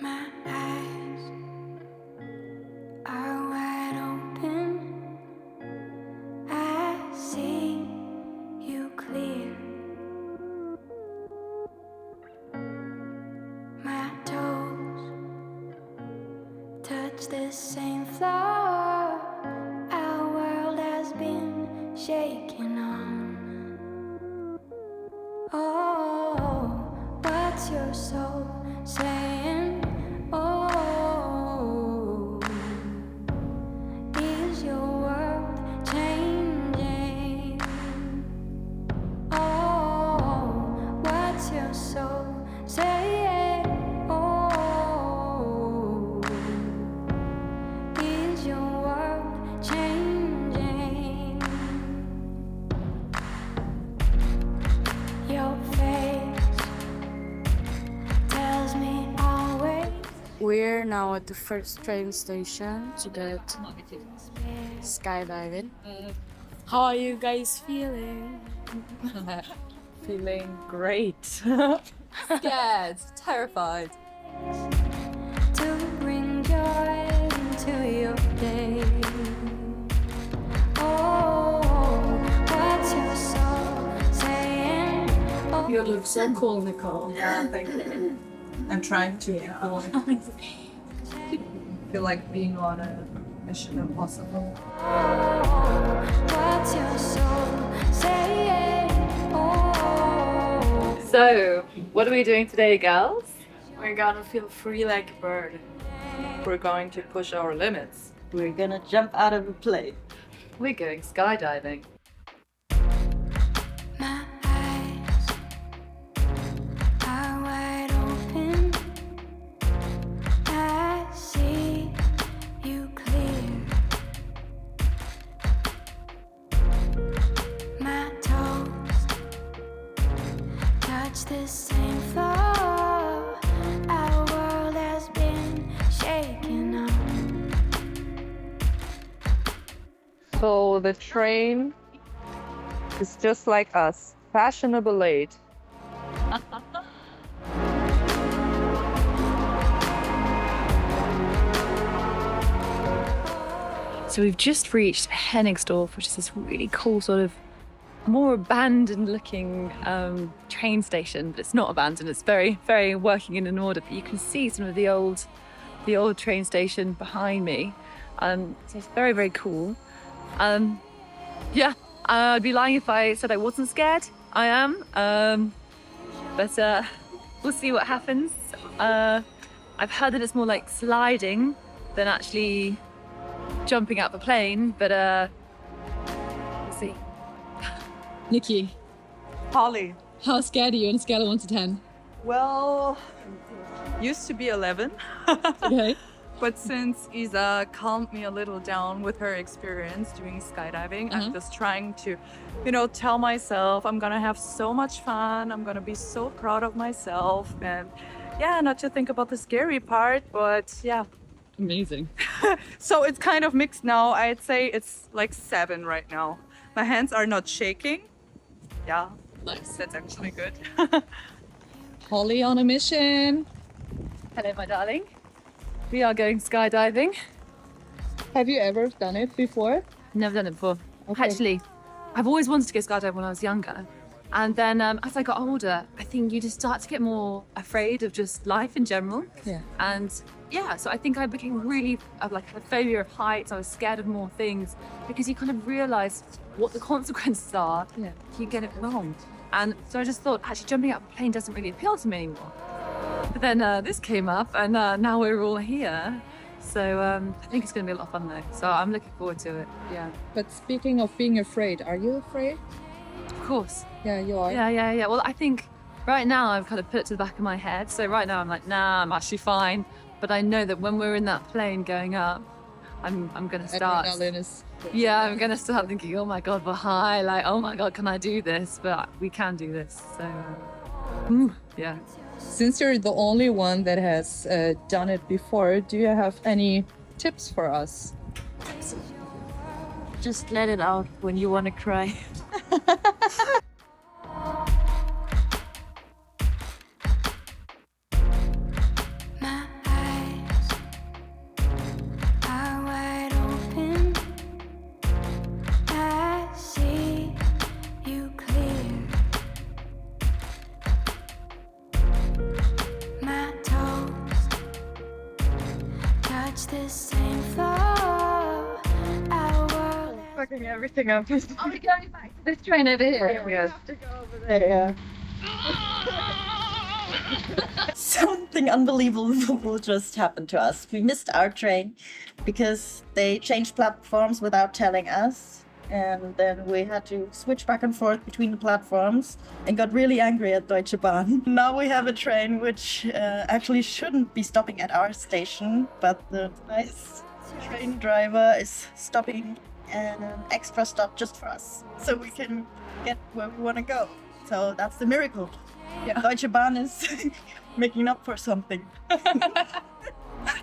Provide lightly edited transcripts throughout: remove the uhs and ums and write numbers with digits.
My eyes are wide open. I see you clear. My toes touch the same floor. Our world has been shaken on. Oh, what's your soul saying? Oh, is your world changing? Oh, what's your soul saying? Oh, is your world changing? Your face tells me always. We're now at the first train station to get skydiving. How are you guys feeling? Feeling great. Scared, terrified. To bring joy into your day. Oh, what's your soul saying? Oh, You look so cool, Nicole. Yeah, thank you. I'm trying to feel like being on a Mission Impossible. what's your soul saying? Oh, So, what are we doing today, gals? We're gonna feel free like a bird. We're going to push our limits. We're gonna jump out of a plane. We're going skydiving. my eyes are wide open. I see you clear. My toes touch the same floor. Our world has been shaken on. So the train is just like us, fashionable late. So we've just reached Hennigsdorf, which is this really cool sort of more abandoned looking train station, but it's not abandoned. It's very, very working in an order. But you can see some of the old train station behind me. So it's very, very cool. Yeah, I'd be lying if I said I wasn't scared. I am, but we'll see what happens. I've heard that it's more like sliding than actually jumping out the plane, but we'll see. Nikki, Holly. how scared are you on a scale of 1 to 10? Well, used to be 11. Okay. But since Isa calmed me a little down with her experience doing skydiving, I'm just trying to, tell myself I'm gonna have so much fun. I'm gonna be so proud of myself. And yeah, not to think about the scary part, but yeah. Amazing. So it's kind of mixed now. I'd say it's like 7 right now. My hands are not shaking. Yeah, Nice. that's actually good. Holly on a mission. Hello, my darling. We are going skydiving. Have you ever done it before? Never done it before. Okay. Actually, I've always wanted to go skydiving when I was younger. And then as I got older, I think you just start to get more afraid of just life in general. Yeah. And yeah, so I think I became really like a phobia of heights. I was scared of more things because you kind of realize what the consequences are Yeah. if you get it wrong. And so I just thought, actually, jumping out of a plane doesn't really appeal to me anymore. But then this came up, and now we're all here. So I think it's going to be a lot of fun, though. So I'm looking forward to it. Yeah, But speaking of being afraid, are you afraid? of course. Yeah, you are. Yeah. Well, I think right now I've kind of put it to the back of my head. So right now I'm like, nah, I'm actually fine. But I know that when we're in that plane going up, I'm going to start. Adrenaline is. Yeah, I'm going to start thinking, oh my God, we're high. Like, oh my God, can I do this? But we can do this. So, yeah. Since you're the only one that has done it before, do you have any tips for us? Just let it out when you want to cry. My the same though. Our world Fucking everything up. Are we going back to this train over here? Yes. Yeah. Something unbelievable just happened to us. We missed our train because they changed platforms without telling us. And then we had to switch back and forth between the platforms and got really angry at Deutsche Bahn. Now we have a train which actually shouldn't be stopping at our station, but the nice train driver is stopping an extra stop just for us so we can get where we want to go. So that's the miracle. Yeah. Deutsche Bahn is making up for something.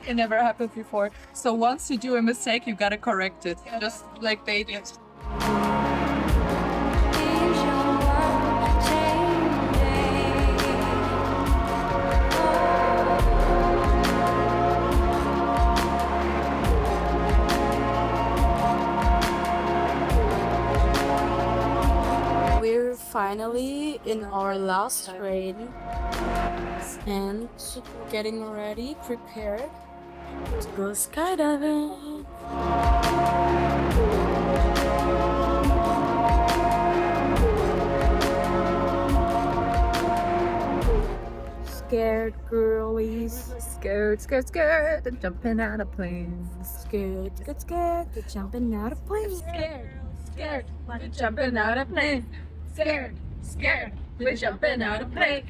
It never happened before. So once you do a mistake, you gotta correct it, just like they did. is your world changing? We're finally in our last train and getting ready, prepared to go skydiving. Scared girlies, Scared, scared, scared, and jumping out of planes. scared, they're jumping out of planes. Scared, scared, we're jumping out of planes. Scared, scared, we're jumping out of planes.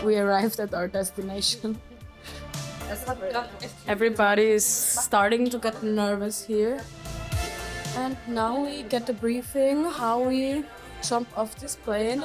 We arrived at our destination. Everybody is starting to get nervous here. And now we get the briefing how we jump off this plane.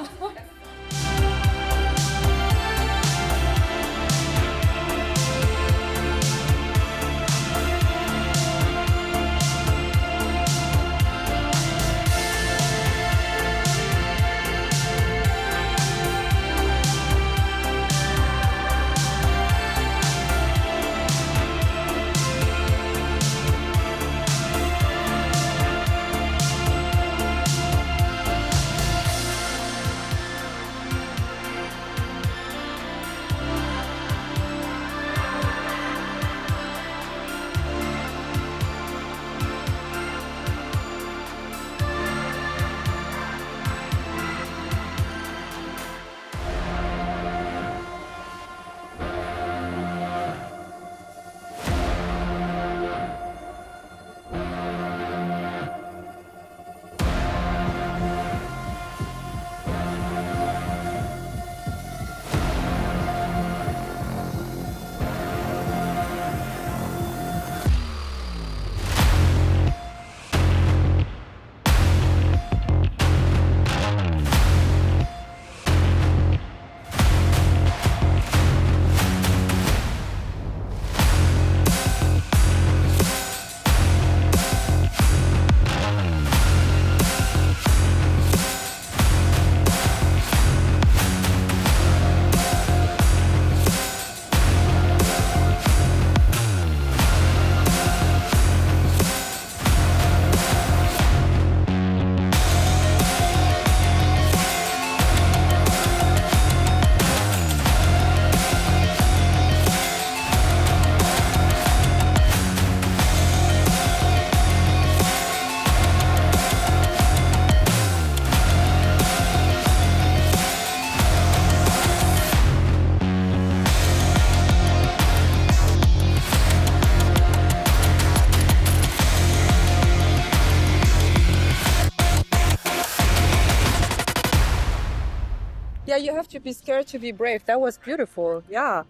Yeah, you have to be scared to be brave. That was beautiful. Yeah.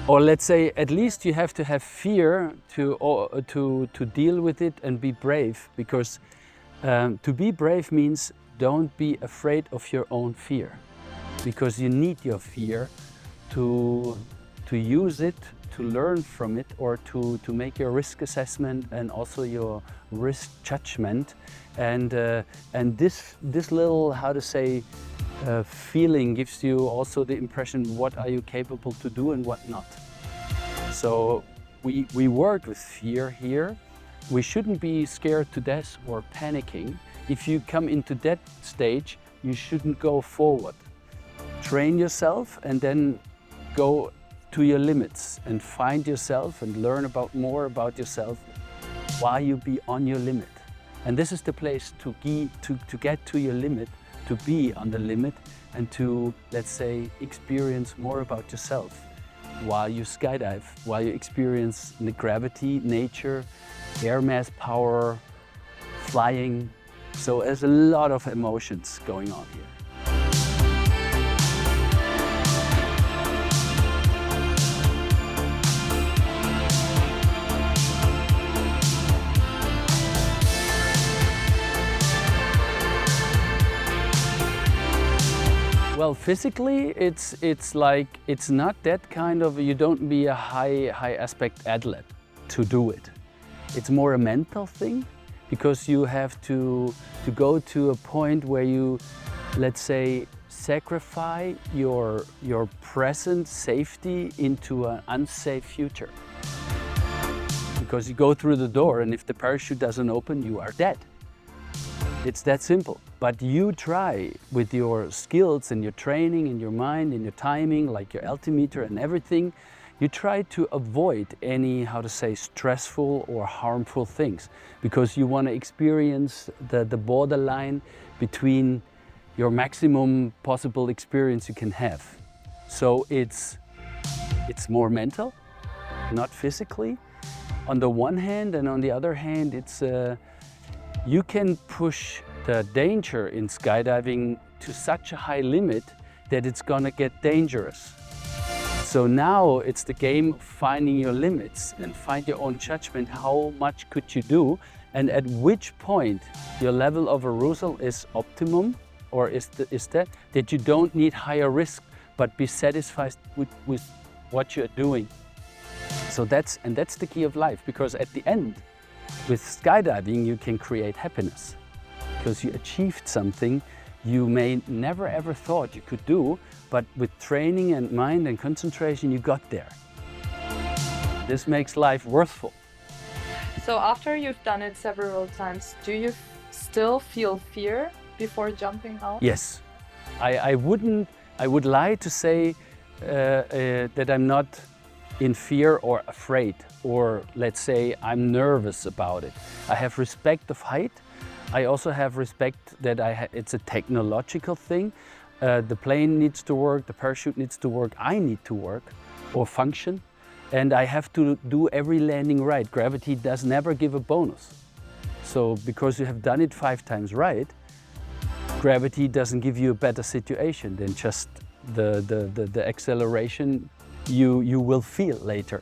Or let's say, at least you have to have fear to deal with it and be brave, because to be brave means don't be afraid of your own fear, because you need your fear to use it, to learn from it, or to make your risk assessment and also your risk judgment. And this little, how to say, feeling gives you also the impression what are you capable to do and what not. So we work with fear here. We shouldn't be scared to death or panicking. If you come into that stage, you shouldn't go forward. Train yourself and then go to your limits and find yourself and learn more about yourself while you be on your limit. And this is the place to get to your limit, to be on the limit, and to, let's say, experience more about yourself while you skydive, while you experience the gravity, nature, air mass power, flying. So there's a lot of emotions going on here. Well, physically, it's like, it's not that kind of, you don't be a high aspect athlete to do it. It's more a mental thing, because you have to go to a point where you, let's say, sacrifice your present safety into an unsafe future. Because you go through the door and if the parachute doesn't open, you are dead. It's that simple. But you try with your skills and your training and your mind and your timing, like your altimeter and everything, you try to avoid any, how to say, stressful or harmful things, because you want to experience the borderline between your maximum possible experience you can have. So it's more mental, not physically, on the one hand, and on the other hand, it's you can push the danger in skydiving to such a high limit that it's gonna get dangerous. So now it's the game of finding your limits and find your own judgment. How much could you do? And at which point your level of arousal is optimum, or is that you don't need higher risk, but be satisfied with what you're doing. So that's the key of life, because at the end, with skydiving, you can create happiness, because you achieved something you may never ever thought you could do, but with training and mind and concentration, you got there. This makes life worthfhile. So after you've done it several times, do you still feel fear before jumping out? Yes. I would lie to say that I'm not in fear or afraid, or let's say I'm nervous about it. I have respect of height. I also have respect that it's a technological thing. The plane needs to work, the parachute needs to work, I need to work or function, and I have to do every landing right. Gravity does never give a bonus. So because you have done it 5 times right, gravity doesn't give you a better situation than just the acceleration you will feel later,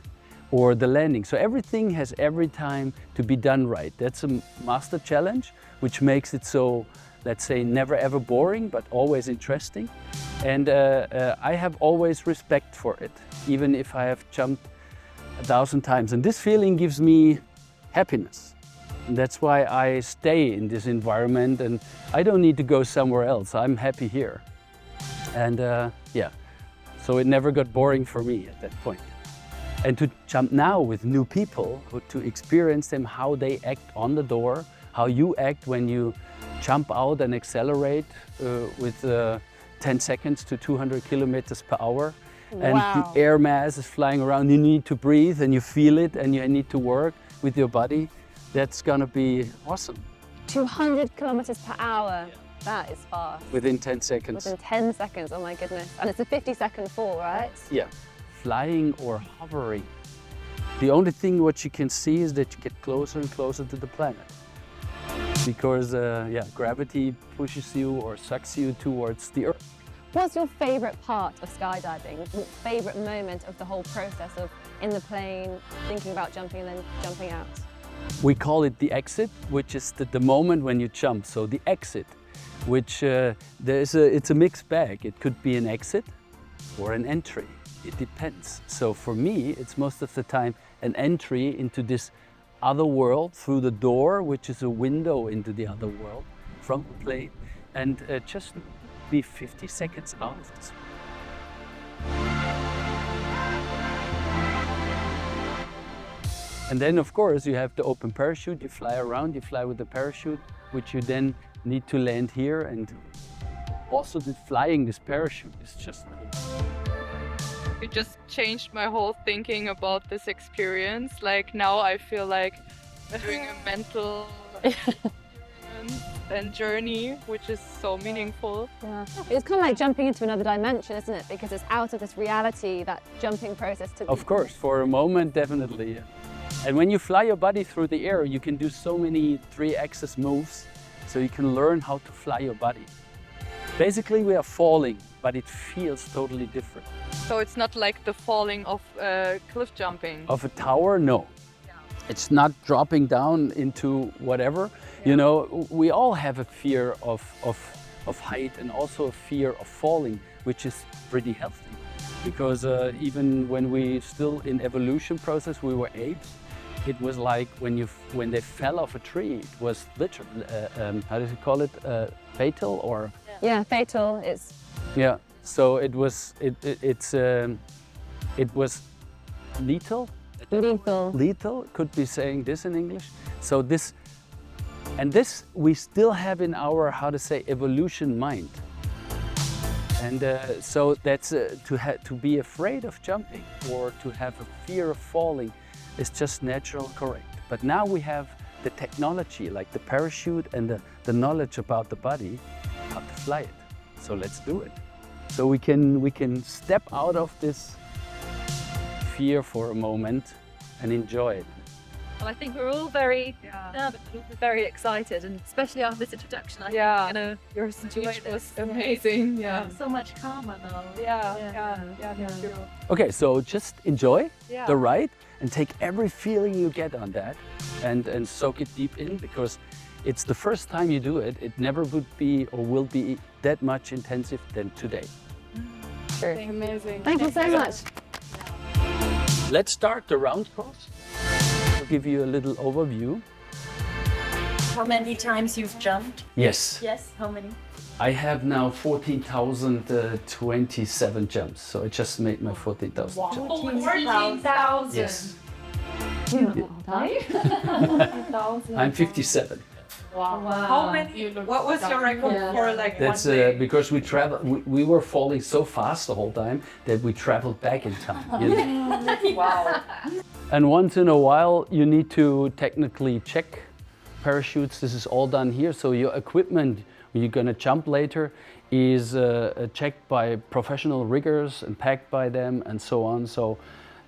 or the landing. So everything has every time to be done right. That's a master challenge, which makes it so, let's say, never ever boring, but always interesting. And I have always respect for it, even if I have jumped 1,000 times. And this feeling gives me happiness. And that's why I stay in this environment, and I don't need to go somewhere else. I'm happy here. And yeah, so it never got boring for me at that point. And to jump now with new people, to experience them, how they act on the door, how you act when you jump out and accelerate with 10 seconds to 200 kilometers per hour. And Wow. the air mass is flying around. You need to breathe and you feel it, and you need to work with your body. That's gonna be awesome. 200 kilometers per hour. That is fast. Within 10 seconds. Within 10 seconds, oh my goodness. And it's a 50-second fall, right? Yeah, flying or hovering. The only thing what you can see is that you get closer and closer to the planet. Because yeah, gravity pushes you or sucks you towards the Earth. What's your favourite part of skydiving? What favourite moment of the whole process of in the plane, thinking about jumping and then jumping out? We call it the exit, which is the moment when you jump. So the exit, which it's a mixed bag. It could be an exit or an entry. It depends. So for me, it's most of the time an entry into this other world through the door, which is a window into the other world from the plane, and just be 50 seconds out of this. And then, of course, you have the open parachute. You fly around, you fly with the parachute, which you then need to land here. And also the flying this parachute is just... It just changed my whole thinking about this experience. Like now I feel like doing a mental experience and journey, which is so meaningful. Yeah. It's kind of like jumping into another dimension, isn't it? Because it's out of this reality, that jumping process to... Of course, for a moment, definitely. Yeah. And when you fly your body through the air, you can do so many 3-axis moves, so you can learn how to fly your body. Basically, we are falling, but it feels totally different. So it's not like the falling of cliff jumping. Of a tower, no. Yeah. It's not dropping down into whatever. Yeah. You know, we all have a fear of height and also a fear of falling, which is pretty healthy. Because even when we still in evolution process, we were apes. It was like when they fell off a tree, it was literally, how does it call it, fatal or? Yeah, fatal. It's... Yeah. So it was lethal. Lethal. Lethal, could be saying this in English. So this we still have in our, how to say, evolution mind. And so that's to be afraid of jumping or to have a fear of falling is just natural, correct. But now we have the technology, like the parachute and the knowledge about the body, how to fly it. So let's do it. So we can step out of this fear for a moment and enjoy it. Well, I think we're all very nervous, but also very excited, and especially after this introduction, I think your speech was amazing. Yeah, so much calmer now. Yeah. Okay, so just enjoy the ride and take every feeling you get on that and soak it deep in, because it's the first time you do it. It never would be or will be that much intensive than today. Sure. Amazing. Thank you so much. Let's start the round course. I'll give you a little overview. How many times you've jumped? Yes. Yes, how many? I have now 14,027 jumps, so I just made my 14,000 jumps. 14,000. Yes. You I'm 57. Wow. How many? What was your record for like That's one day? because we we were falling so fast the whole time that we traveled back in time. You know? Wow. And once in a while, you need to technically check parachutes. This is all done here. So your equipment, when you're going to jump later, is checked by professional riggers and packed by them and so on. So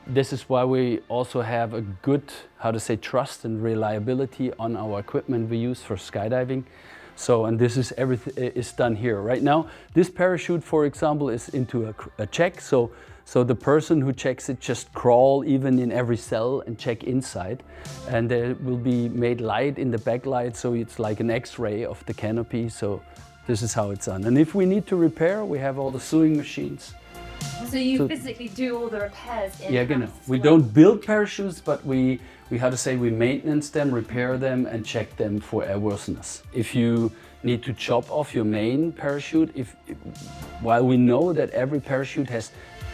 this is why we also have a good, how to say, trust and reliability on our equipment we use for skydiving. So, and this is everything is done here. Right now, this parachute, for example, is into a check. So the person who checks it just crawl even in every cell and check inside. And there will be made light in the backlight, so it's like an X-ray of the canopy. So this is how it's done. And if we need to repair, we have all the sewing machines. So you physically do all the repairs in-house? Yeah, genau. We don't build parachutes, but we how to say, we maintenance them, repair them, and check them for airworthiness. If you need to chop off your main parachute, while we know that every parachute has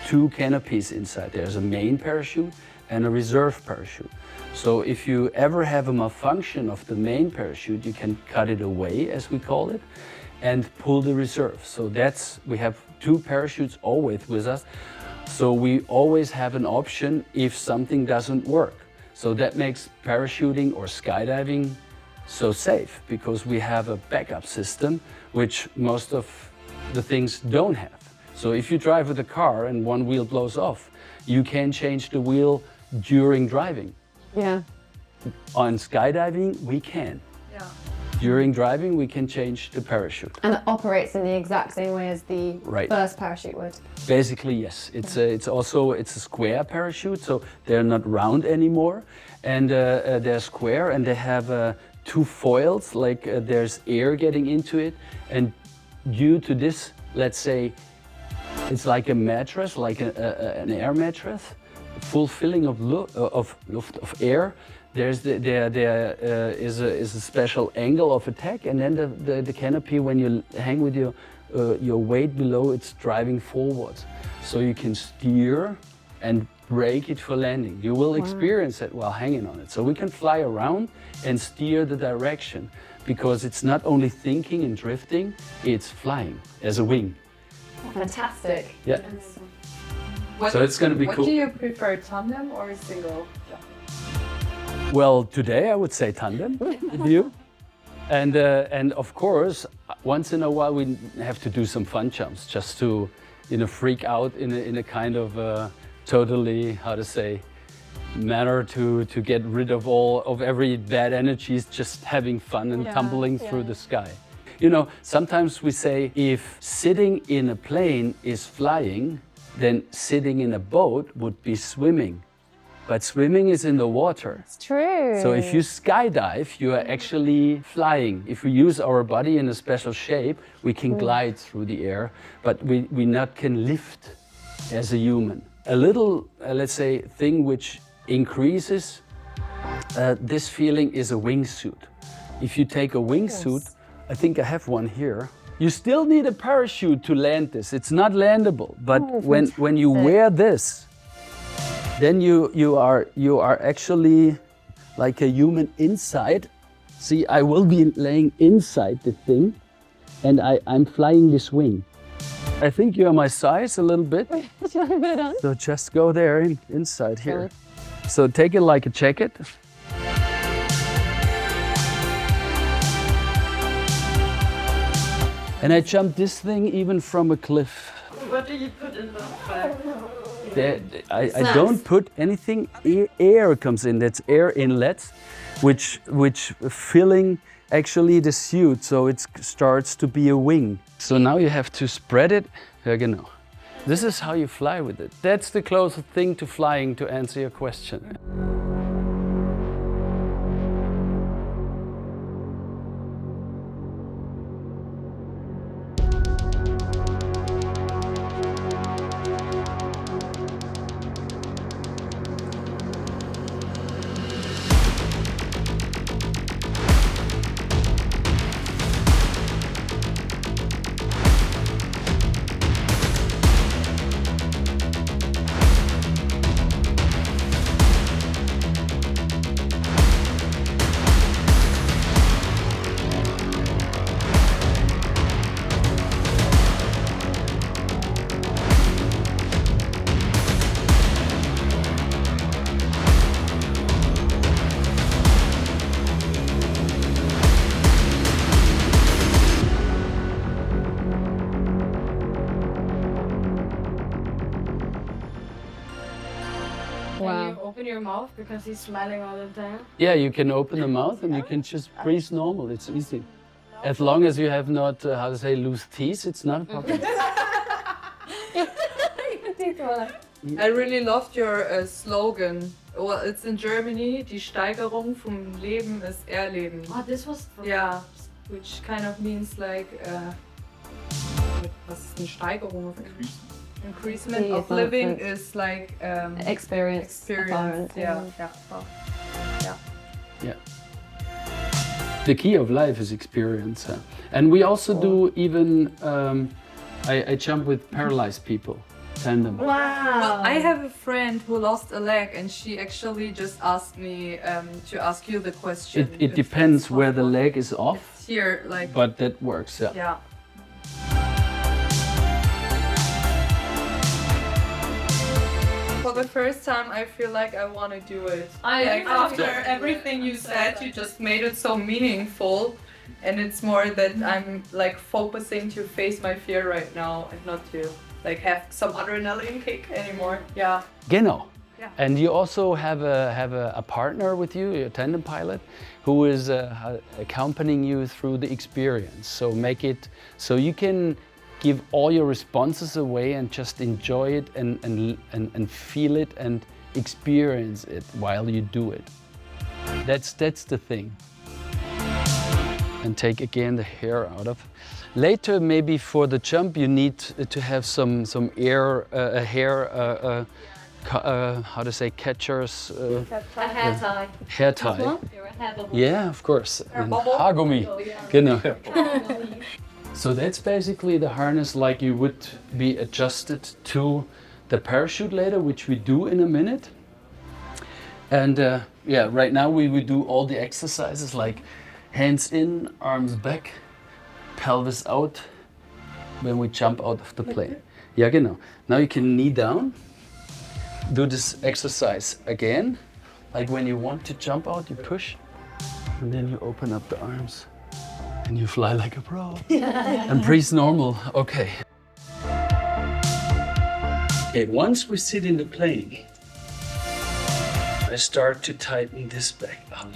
2 canopies inside, there's a main parachute and a reserve parachute. So if you ever have a malfunction of the main parachute, you can cut it away, as we call it, and pull the reserve. So we have 2 parachutes always with us. So we always have an option if something doesn't work. So that makes parachuting or skydiving so safe, because we have a backup system, which most of the things don't have. So if you drive with a car and one wheel blows off, you can change the wheel during driving. Yeah. On skydiving, we can. Yeah. During driving, we can change the parachute. And it operates in the exact same way as the Right. first parachute would. Basically, yes. It's a square parachute, so they're not round anymore, and they're square, and they have 2 foils. Like there's air getting into it, and due to this, let's say, it's like a mattress, like an air mattress, full filling of air. There is a special angle of attack, and then the canopy, when you hang with your weight below, it's driving forwards. So you can steer and brake it for landing. You will experience it while hanging on it. So we can fly around and steer the direction, because it's not only thinking and drifting, it's flying as a wing. Fantastic. Yeah. So it's going to be cool. What do you prefer, tandem or single? Well, today I would say tandem with you. And of course, once in a while we have to do some fun jumps just to, freak out in a kind of totally, how to say, manner to get rid of every bad energies, just having fun and tumbling through the sky. Sometimes we say if sitting in a plane is flying, then sitting in a boat would be swimming. But swimming is in the water. It's true. So if you skydive, you are actually flying. If we use our body in a special shape, we can glide through the air, but we not can lift as a human. A little, let's say, thing which increases this feeling is a wingsuit. If you take a wingsuit, I think I have one here. You still need a parachute to land this. It's not landable, but when you wear this, then you are actually like a human inside. See, I will be laying inside the thing, and I'm flying this wing. I think you are my size a little bit. Should I put it on? So just go there inside here. So take it like a jacket. And I jumped this thing even from a cliff. What do you put in the bag? I don't put anything. Air comes in. That's air inlets, which filling actually the suit, so it starts to be a wing. So now you have to spread it. Genau. This is how you fly with it. That's the closest thing to flying, to answer your question. Can you open your mouth because he's smiling all the time? Yeah, you can open the mouth and you can just breathe normal. It's easy. As long as you have not, how to say, loose teeth, it's not a problem. I really loved your slogan. Well, it's in Germany. Die Steigerung vom Leben ist Erleben. Oh, this was from Yeah, which kind of means like, was ist eine Steigerung? Increasement of living is like experience. Yeah. The key of life is experience. And we also do even, I jump with paralyzed people, tandem. Well, I have a friend who lost a leg, and she actually just asked me to ask you the question. It depends where the leg is off, It's here, like. but that works, yeah. Yeah. For the first time, I feel like I want to do it. After everything you said, you just made it so meaningful, and it's more that I'm like focusing to face my fear right now and not to like have some adrenaline kick anymore. Yeah. Genau. And you also have a partner with you, a tandem pilot, who is accompanying you through the experience. So make it so you can give all your responses away and just enjoy it and feel it and experience it while you do it. That's the thing. And take again the hair out of. Later, maybe for the jump, you need to have some air, hair. How to say, catchers? A hair tie. Hair tie. You're a hair bubble. Yeah, of course. And Haargummi. Genau. So that's basically the harness like you would be adjusted to the parachute later, which we do in a minute. And yeah, right now we do all the exercises like hands in, arms back, pelvis out when we jump out of the plane. Yeah, genau. Now you can knee down. Do this exercise again. Like when you want to jump out, you push, and then you open up the arms, and you fly like a pro. And breathe normal. Okay. Okay, once we sit in the plane, I start to tighten this back up.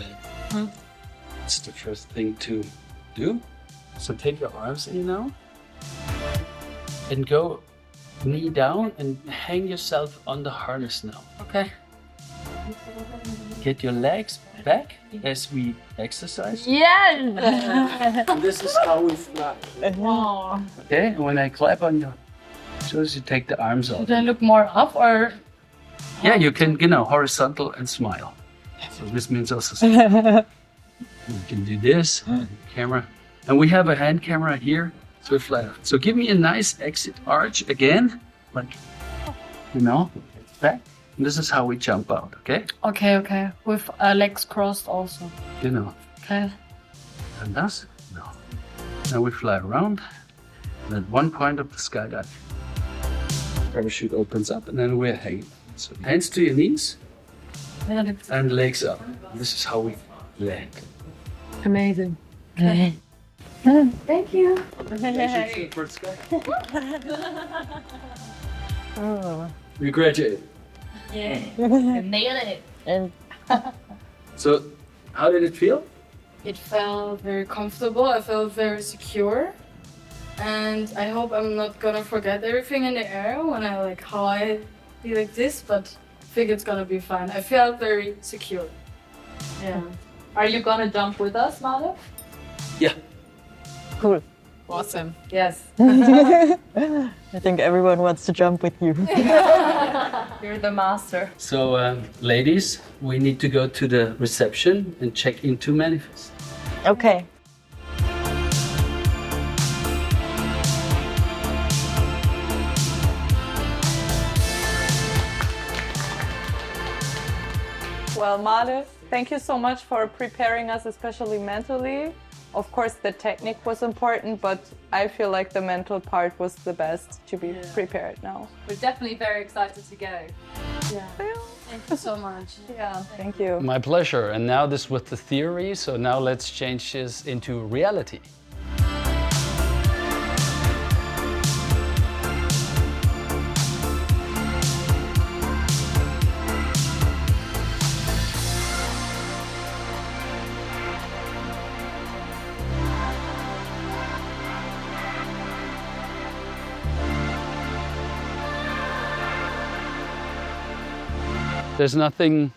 That's the first thing to do. So take your arms in now, and go knee down and hang yourself on the harness now. Okay. Get your legs back as we exercise. Yes! And this is how we fly. Okay, and when I clap on your shoulders, you take the arms out. Should I look more up or? Yeah, you can, horizontal and smile. So this means also smile. You can do this, camera. And we have a hand camera here. So we fly out. So give me a nice exit arch again, like, back. And this is how we jump out, okay? Okay. With legs crossed also. Okay. And thus, no. Now we fly around. And at one point of the skydive, parachute opens up and then we're hanging. So hands to your knees and legs up. This is how we land. Amazing. Okay. Thank you. We graduated. Yeah. Nailed it. So, how did it feel? It felt very comfortable. I felt very secure. And I hope I'm not gonna forget everything in the air when how I be like this, but I think it's gonna be fine. I felt very secure. Yeah. Are you gonna jump with us, Male? Yeah. Cool. Awesome. Yes. I think everyone wants to jump with you. You're the master. So, ladies, we need to go to the reception and check into manifest. Okay. Well, Male, thank you so much for preparing us, especially mentally. Of course, the technique was important, but I feel like the mental part was the best to be prepared now. We're definitely very excited to go. Yeah. Thank you so much. Yeah, thank you. My pleasure. And now this with the theory, so now let's change this into reality. There's nothing,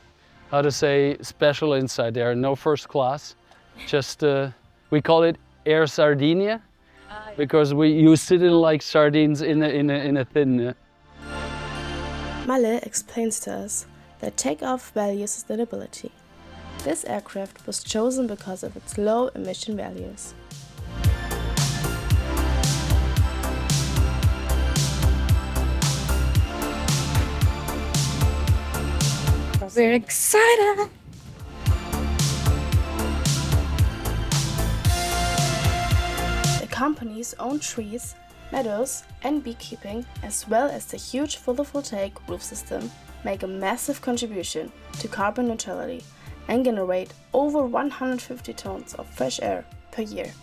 how to say, special inside there. No first class. Just, we call it Air Sardinia because you sit in like sardines in a thin. Male explains to us that takeoff values sustainability. This aircraft was chosen because of its low emission values. We're excited! The company's own trees, meadows and beekeeping, as well as the huge photovoltaic roof system, make a massive contribution to carbon neutrality and generate over 150 tons of fresh air per year.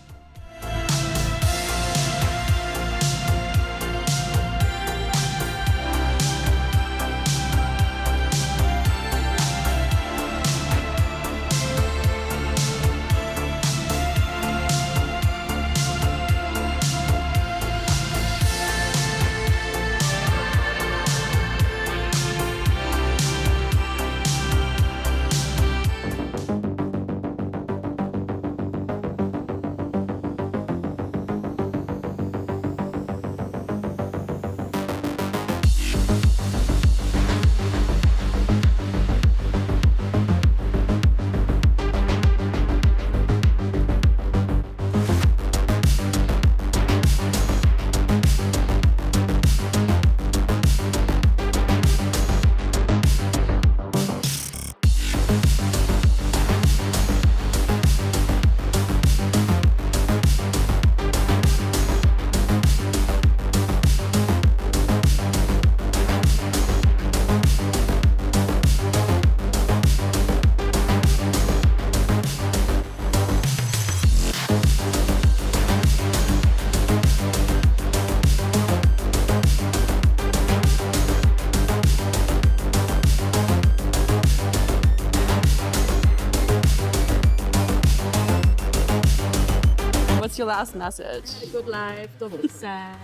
What's your last message? Good life, don't be sad.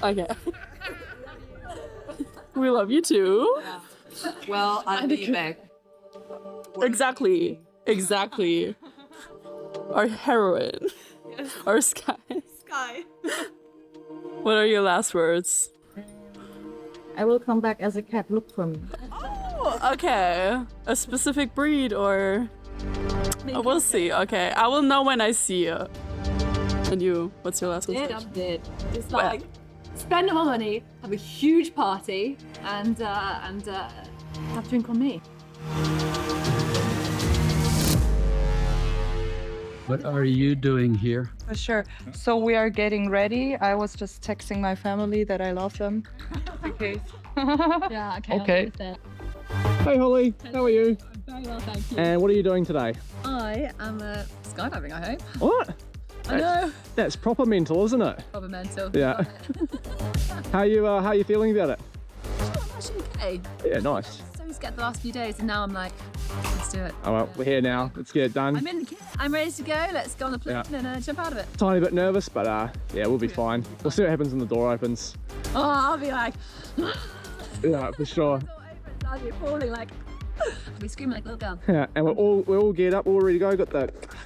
Okay. We love you too. Well, I'll be back. Exactly. Our heroine. Our Sky. What are your last words? I will come back as a cat. Look for me. Oh, okay. A specific breed or... Oh, we'll see. Okay. I will know when I see you. And you, what's your last message? I'm dead. Just like spend all my money, have a huge party, and have a drink on me. What are you doing here? For sure. So we are getting ready. I was just texting my family that I love them. Okay. Yeah, okay. Hey Holly, how are you? Very well, thank you. And what are you doing today? I am skydiving, I hope. What? I know. That's proper mental, isn't it? Probably mental. Yeah. How you feeling about it? I'm actually okay. Yeah, nice. So scared the last few days, and now I'm like, let's do it. Oh well, we're here now. Let's get it done. I'm in the kit. I'm ready to go. Let's go on the plane and jump out of it. Tiny bit nervous, but yeah, we'll be fine. We'll see what happens when the door opens. Oh, I'll be like, Yeah, for sure. I'll be falling like, I'll be screaming like a little girl. Yeah, and we're all geared up, all ready to go.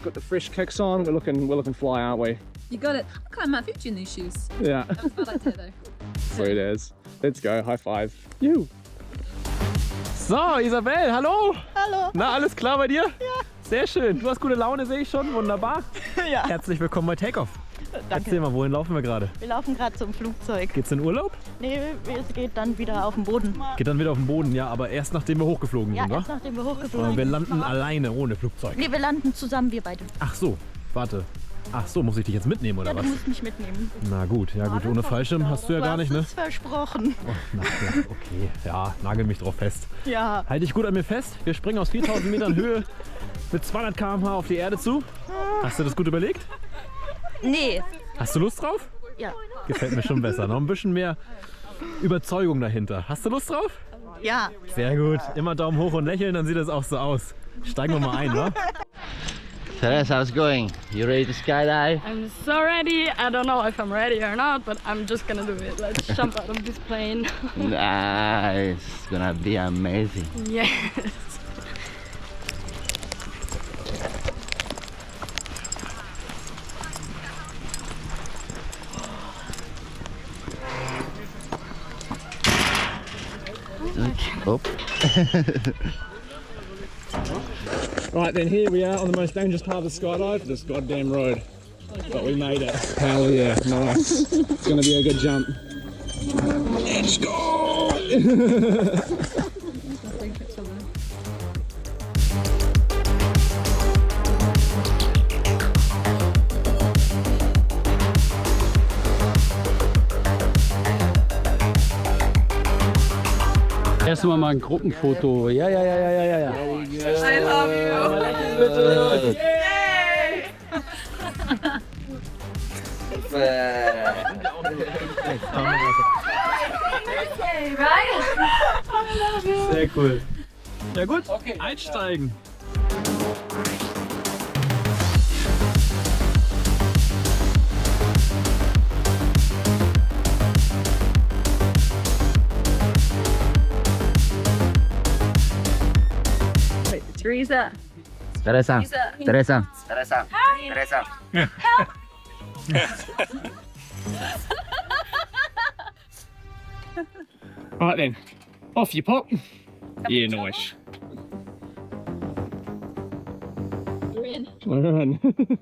Got the fresh kicks on. We're looking fly, aren't we? You got it. I'm kind of Matt Fucci in these shoes. Yeah. That was my idea though. Sweet as. Let's go. High five. You. So, Isabel, hallo! Hallo. Na, alles klar bei dir? Ja. Sehr schön. Du hast gute Laune, sehe ich schon. Wunderbar. Ja. Herzlich willkommen bei Takeoff. Danke. Erzähl mal, wohin laufen wir gerade? Wir laufen gerade zum Flugzeug. Geht's in Urlaub? Nee, es geht dann wieder auf den Boden. Geht dann wieder auf den Boden, ja, aber erst nachdem wir hochgeflogen Ja, sind, wa? erst nachdem wir hochgeflogen Aber wir sind. landen alleine, ohne Flugzeug. Nee, wir landen zusammen, wir beide. Ach so, warte. Ach so, muss ich dich jetzt mitnehmen, oder Ja, was? du musst mich mitnehmen. Na gut, ja gut, ohne Fallschirm hast du ja gar nicht, ne? Das ist versprochen. Oh, na, ja, okay, ja, nagel mich drauf fest. Ja. Halt dich gut an mir fest. Wir springen aus 4000 Metern Höhe mit 200 km/h auf die Erde zu. Hast du das gut überlegt? Nee. Hast du Lust drauf? Ja. Gefällt mir schon besser. Noch ein bisschen mehr Überzeugung dahinter. Hast du Lust drauf? Ja. Sehr gut. Immer Daumen hoch und lächeln, dann sieht das auch so aus. Steigen wir mal ein, wa? Teresa, how's it going? You ready to skydive? I'm so ready. I don't know if I'm ready or not, but I'm just gonna do it. Let's jump out of this plane. Nice. It's gonna be amazing. Yes. Oh. Right then, here we are on the most dangerous part of the skydive, this goddamn road. But we made it. Hell yeah, nice. It's gonna be a good jump. Let's go! Erstmal mal ein Gruppenfoto. Ja. I love you. Yay! Sehr cool. Ja gut, okay. Einsteigen. Teresa. Teresa. Teresa. Teresa. Hi. Teresa. Help. Right then, off you pop. Yeah, nice. We're in. We're in.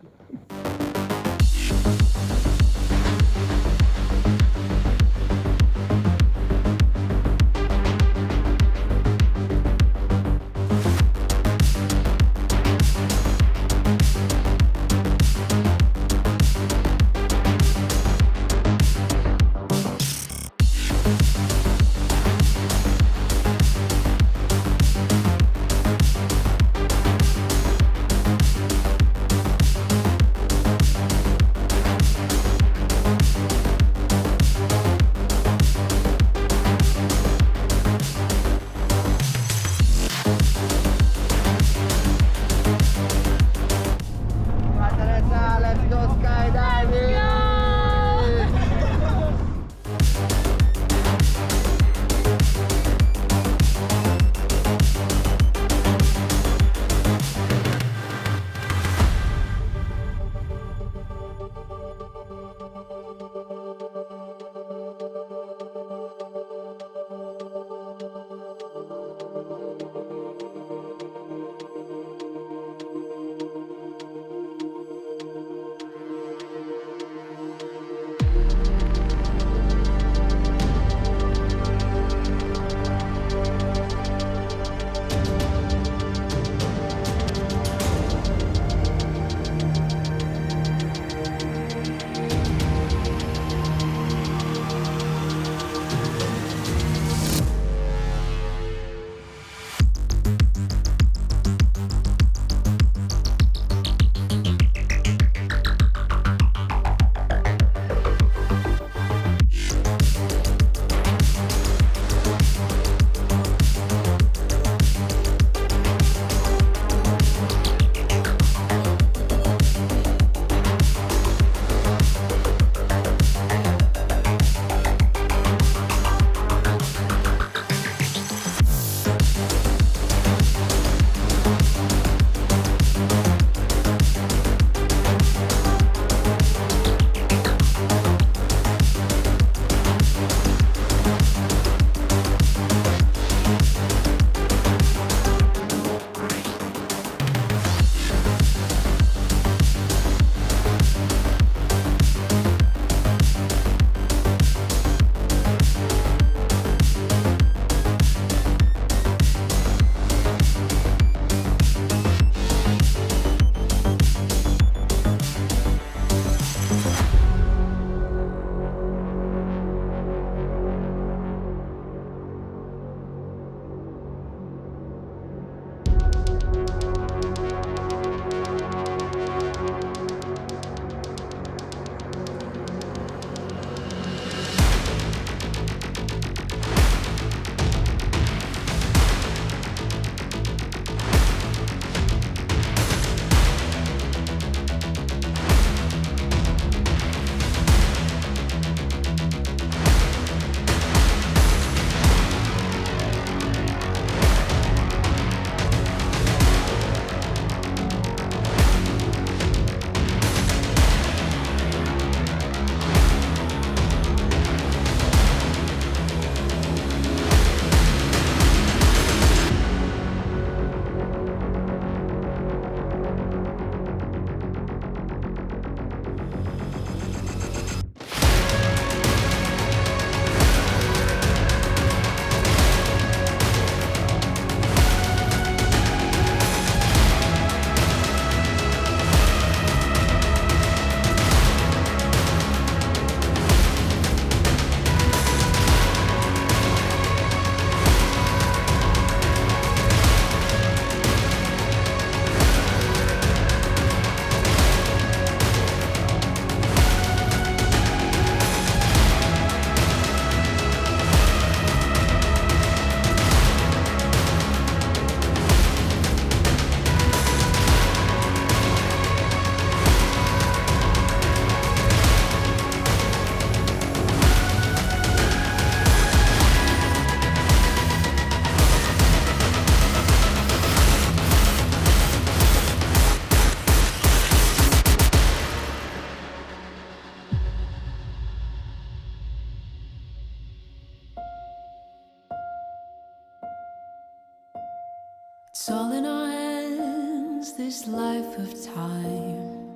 It's all in our hands, this life of time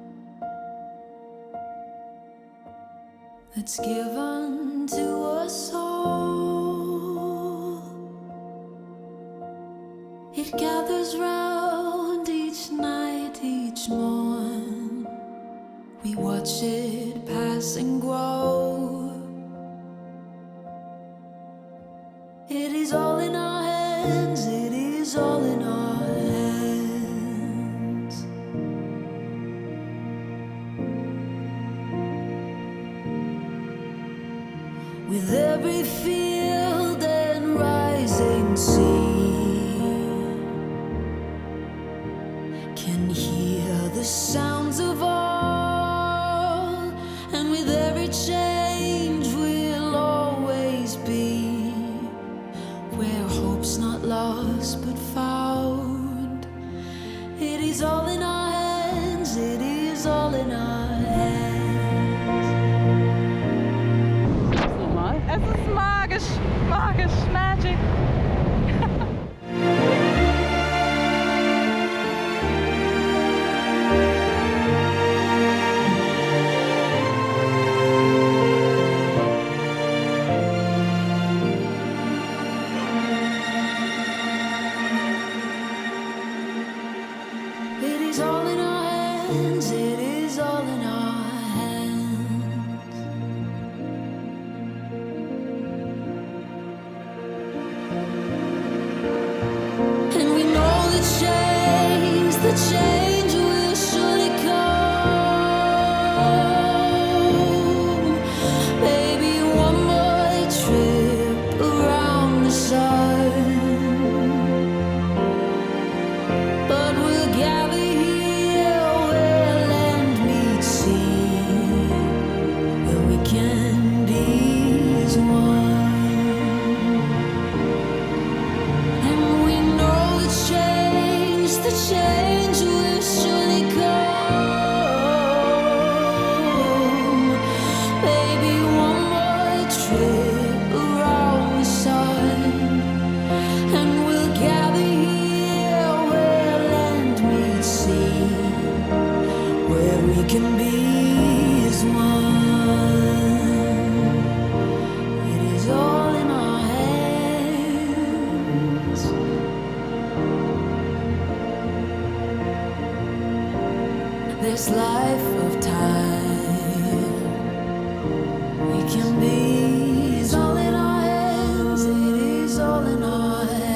that's given to us all. It gathers round each night, each morn. We watch it pass and grow. It is all in our hands, it is all in our hands. With every field and rising sea, can hear the sounds of all, and with every change we'll always be where hope's not lost but found. It is all in our hands, it is all in our hands. Es ist magisch, magisch, magic. It is all in our hands, it is all in our hands. And we know the change will surely come. Baby, one more trip around the sun. But we'll gather here where land meets sea, where we can be as one. And we know the change will surely come. Baby, one more trip around the sun, and we'll gather here where land meets sea, where we can be as one. It is all in our hands. This life of time we can be is all in our hands. It is all in our hands.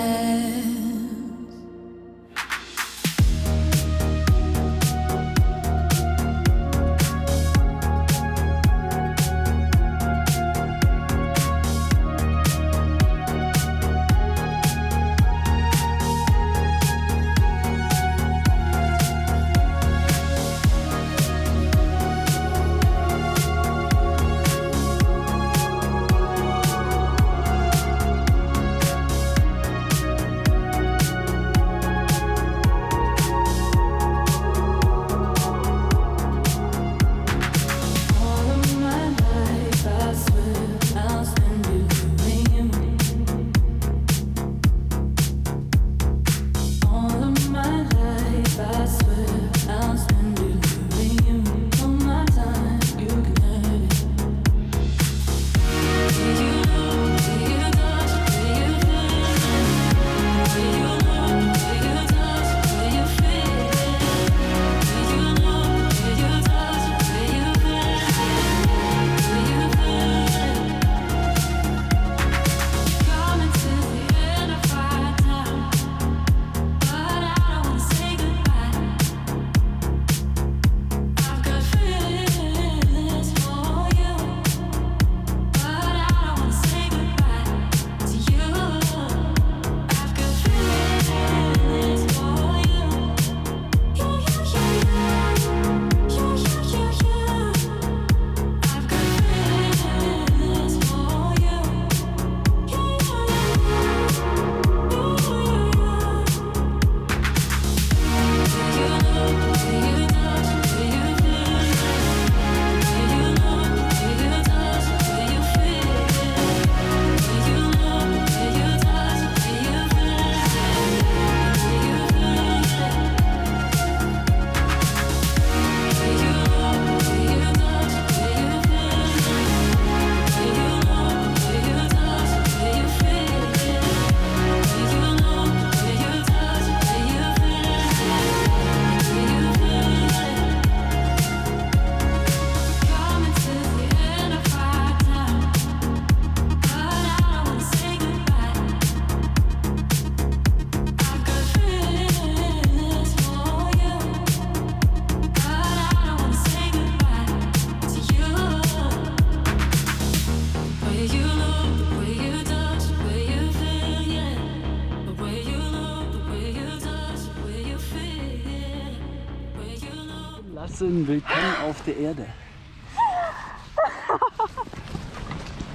Wahnsinn, willkommen auf der Erde.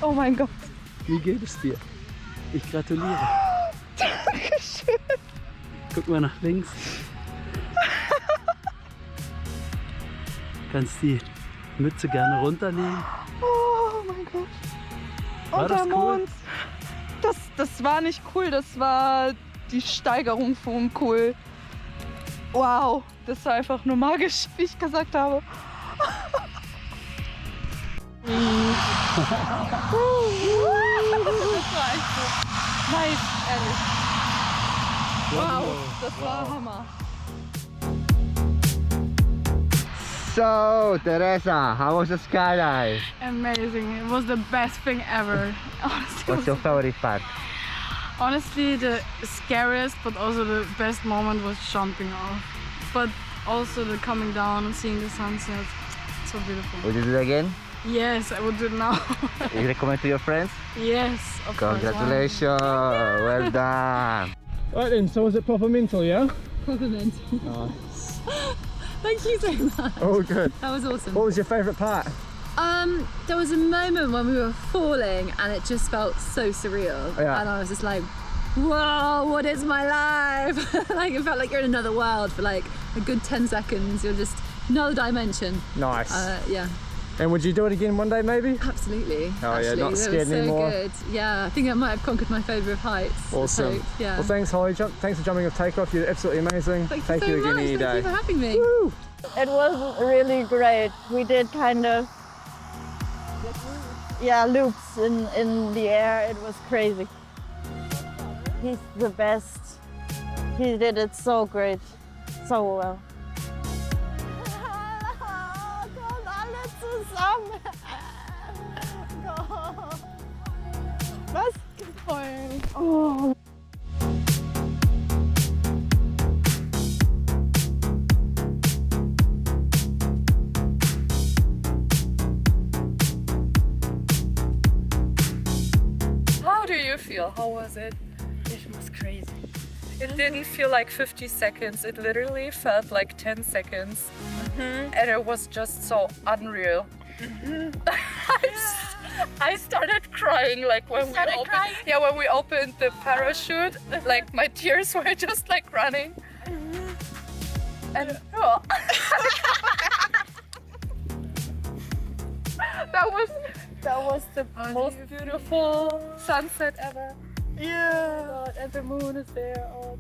Oh mein Gott. Wie geht es dir? Ich gratuliere. Dankeschön. Guck mal nach links. Kannst die Mütze gerne runternehmen. Oh mein Gott. War Und das der cool? Mond. Das war nicht cool, das war die Steigerung von cool. Wow, das war einfach nur magisch, wie ich gesagt habe. Das war echt so nice, ehrlich. Wow, das war Hammer. So, Teresa, how was the skydive? Amazing. It was the best thing ever. Honestly, What's your favorite part? honestly, the scariest but also the best moment was jumping off. But also the coming down and seeing the sunset. So beautiful. Would you do it again? Yes, I would do it now. You recommend to your friends? Yes, of course. Congratulations, well done. Right then, so was it proper mental, yeah? Proper mental. Nice. Thank you so much. All good. That was awesome. What was your favourite part? There was a moment when we were falling and it just felt so surreal. Yeah. And I was just like, whoa, what is my life? Like it felt like you're in another world for like a good 10 seconds. You're just another dimension. Nice. Yeah. And would you do it again one day maybe? Absolutely. Oh yeah, not It scared was so anymore. good. Yeah, I think I might have conquered my phobia of heights. Awesome. Let's hope. Yeah. Well, thanks Holly, thanks for jumping off takeoff, you're absolutely amazing. Thank you so you again much. any Thank day. you for having me. Woo! It was really great. We did kind of loops in the air. It was crazy. He's the best. He did it so great, so well. Was? Oh. How do you feel? How was it? It was crazy. It didn't feel like 50 seconds. It literally felt like 10 seconds. And it was just so unreal. I started crying like when we opened the parachute. Like my tears were just like running. And that was the most beautiful sunset ever. Yeah. Oh God, and the moon is there. Oh.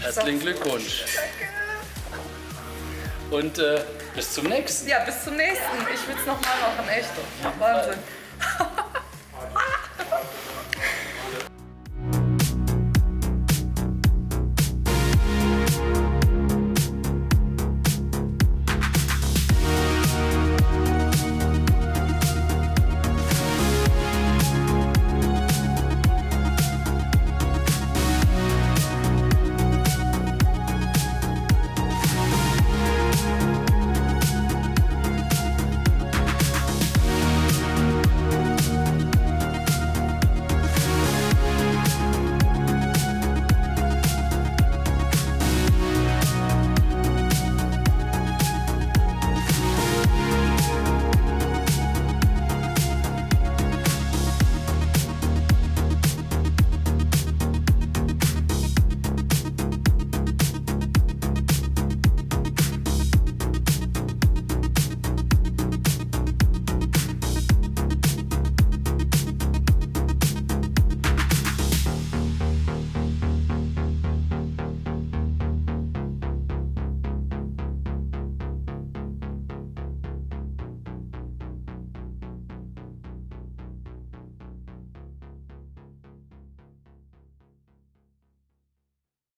Herzlichen Glückwunsch. Und bis zum nächsten. Ja, bis zum nächsten. Ich will es nochmal machen, echt. Wahnsinn.